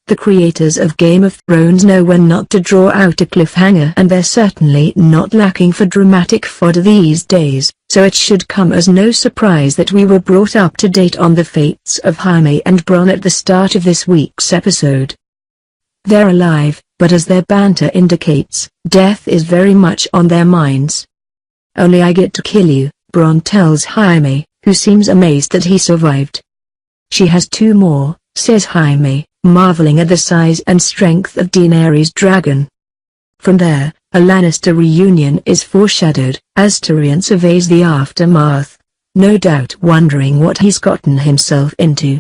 The creators of Game of Thrones know when not to draw out a cliffhanger, and they're certainly not lacking for dramatic fodder these days, so it should come as no surprise that we were brought up to date on the fates of Jaime and Bronn at the start of this week's episode. They're alive, but as their banter indicates, death is very much on their minds. "Only I get to kill you," Bronn tells Jaime, who seems amazed that he survived. "She has 2 more, says Jaime, marveling at the size and strength of Daenerys' dragon. From there, a Lannister reunion is foreshadowed, as Tyrion surveys the aftermath, no doubt wondering what he's gotten himself into.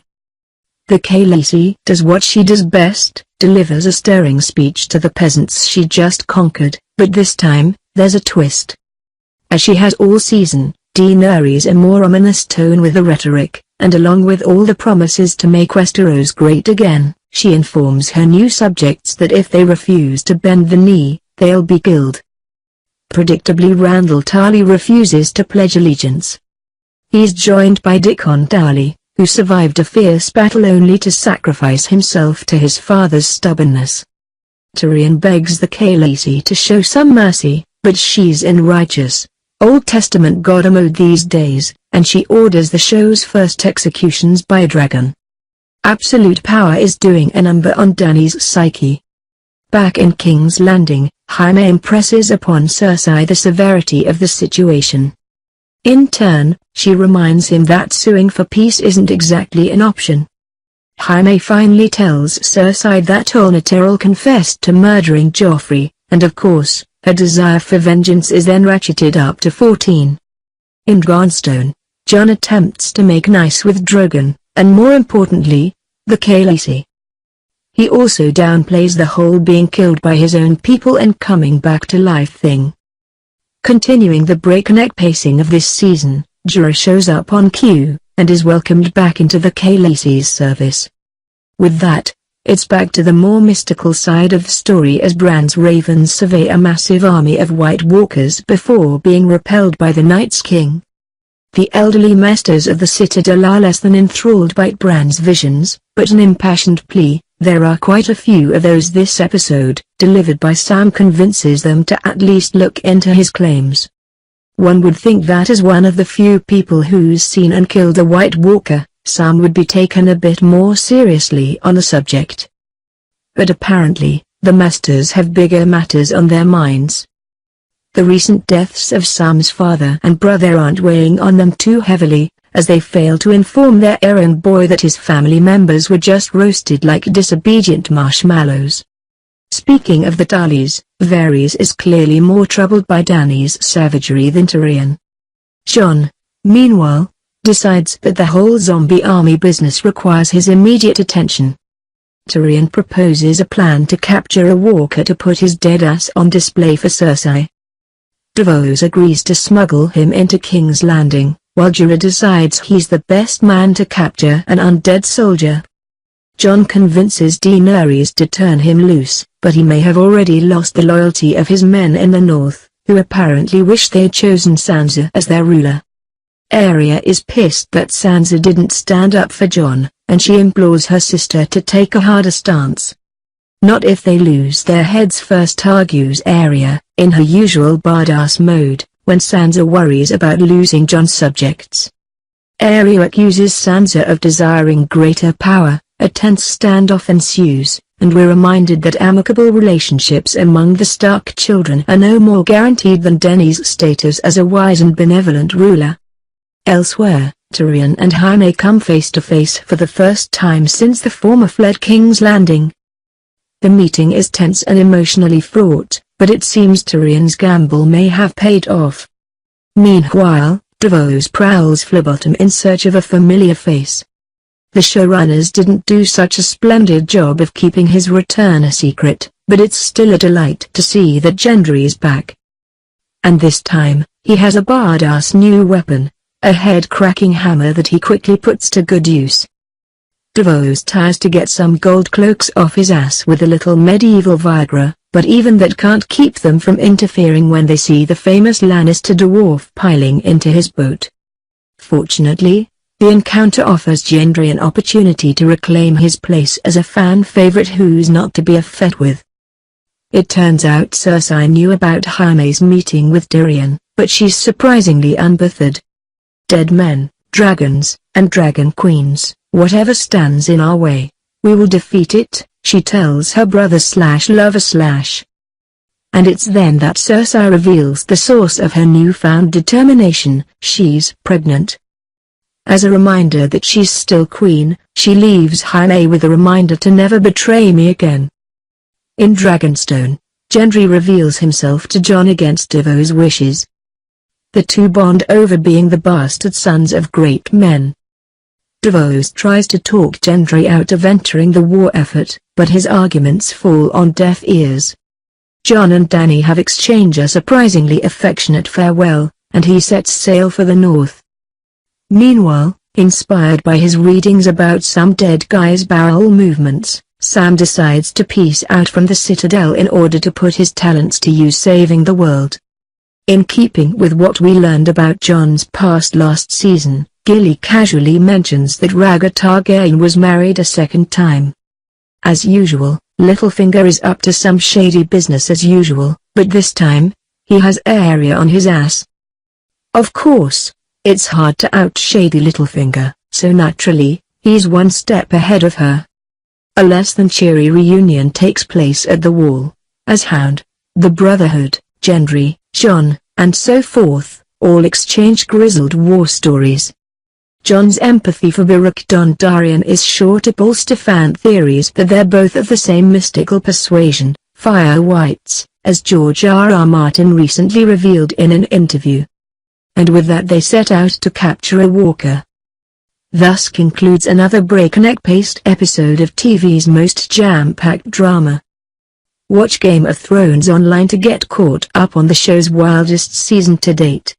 The Khaleesi does what she does best, delivers a stirring speech to the peasants she just conquered, but this time, there's a twist. As she has all season, Daenerys a more ominous tone with the rhetoric, and along with all the promises to make Westeros great again, she informs her new subjects that if they refuse to bend the knee, they'll be killed. Predictably, Randall Tarly refuses to pledge allegiance. He's joined by Dickon Tarly, who survived a fierce battle only to sacrifice himself to his father's stubbornness. Tyrion begs the Khaleesi to show some mercy, but she's in righteous, Old Testament God mode these days, and she orders the show's first executions by a dragon. Absolute power is doing a number on Dany's psyche. Back in King's Landing, Jaime impresses upon Cersei the severity of the situation. In turn, she reminds him that suing for peace isn't exactly an option. Jaime finally tells Cersei that Olenna confessed to murdering Joffrey, and of course, her desire for vengeance is then ratcheted up to 14. In Dragonstone, Jon attempts to make nice with Drogon, and more importantly, the Khaleesi. He also downplays the whole being killed by his own people and coming back to life thing. Continuing the breakneck pacing of this season, Jorah shows up on cue, and is welcomed back into the Khaleesi's service. With that, it's back to the more mystical side of the story as Bran's ravens survey a massive army of White Walkers before being repelled by the Night's King. The elderly masters of the Citadel are less than enthralled by Bran's visions, but an impassioned plea, there are quite a few of those this episode, delivered by Sam, convinces them to at least look into his claims. One would think that as one of the few people who's seen and killed a White Walker, Sam would be taken a bit more seriously on the subject. But apparently, the masters have bigger matters on their minds. The recent deaths of Sam's father and brother aren't weighing on them too heavily, as they fail to inform their errand boy that his family members were just roasted like disobedient marshmallows. Speaking of the Tarlys, Varys is clearly more troubled by Dany's savagery than Tyrion. Jon, meanwhile, decides that the whole zombie army business requires his immediate attention. Tyrion proposes a plan to capture a walker to put his dead ass on display for Cersei. Davos agrees to smuggle him into King's Landing, while Jorah decides he's the best man to capture an undead soldier. Jon convinces Daenerys to turn him loose, but he may have already lost the loyalty of his men in the north, who apparently wish they'd chosen Sansa as their ruler. Arya is pissed that Sansa didn't stand up for Jon, and she implores her sister to take a harder stance. Not if they lose their heads first, argues Arya, in her usual badass mode, when Sansa worries about losing Jon's subjects. Arya accuses Sansa of desiring greater power, a tense standoff ensues, and we're reminded that amicable relationships among the Stark children are no more guaranteed than Dany's status as a wise and benevolent ruler. Elsewhere, Tyrion and Jaime come face to face for the first time since the former fled King's Landing. The meeting is tense and emotionally fraught, but it seems Tyrion's gamble may have paid off. Meanwhile, Davos prowls Flabottom in search of a familiar face. The showrunners didn't do such a splendid job of keeping his return a secret, but it's still a delight to see that Gendry is back. And this time, he has a badass new weapon, a head-cracking hammer that he quickly puts to good use. Davos tries to get some gold cloaks off his ass with a little medieval Viagra, but even that can't keep them from interfering when they see the famous Lannister dwarf piling into his boat. Fortunately, The encounter offers Gendry an opportunity to reclaim his place as a fan favorite who's not to be effed with. It turns out Cersei knew about Jaime's meeting with Tyrion, but she's surprisingly unbothered. Dead men, dragons, and dragon queens, whatever stands in our way, we will defeat it, she tells her brother/lover/. And it's then that Cersei reveals the source of her newfound determination: she's pregnant. As a reminder that she's still queen, she leaves Jaime with a reminder to never betray me again. In Dragonstone, Gendry reveals himself to Jon against Devo's wishes. The two bond over being the bastard sons of great men. Devo's tries to talk Gendry out of entering the war effort, but his arguments fall on deaf ears. Jon and Dany have exchanged a surprisingly affectionate farewell, and he sets sail for the north. Meanwhile, inspired by his readings about some dead guy's bowel movements, Sam decides to peace out from the Citadel in order to put his talents to use saving the world. In keeping with what we learned about Jon's past last season, Gilly casually mentions that Rhaegar Targaryen was married a second time. As usual, Littlefinger is up to some shady business as usual, but this time, he has Arya on his ass. Of course, it's hard to out shady Littlefinger, so naturally, he's one step ahead of her. A less than cheery reunion takes place at the Wall, as Hound, the Brotherhood, Gendry, Jon, and so forth, all exchange grizzled war stories. Jon's empathy for Beric Dondarrion is sure to bolster fan theories that they're both of the same mystical persuasion, Fire Whites, as George R.R. Martin recently revealed in an interview. And with that they set out to capture a walker. Thus concludes another breakneck-paced episode of TV's most jam-packed drama. Watch Game of Thrones online to get caught up on the show's wildest season to date.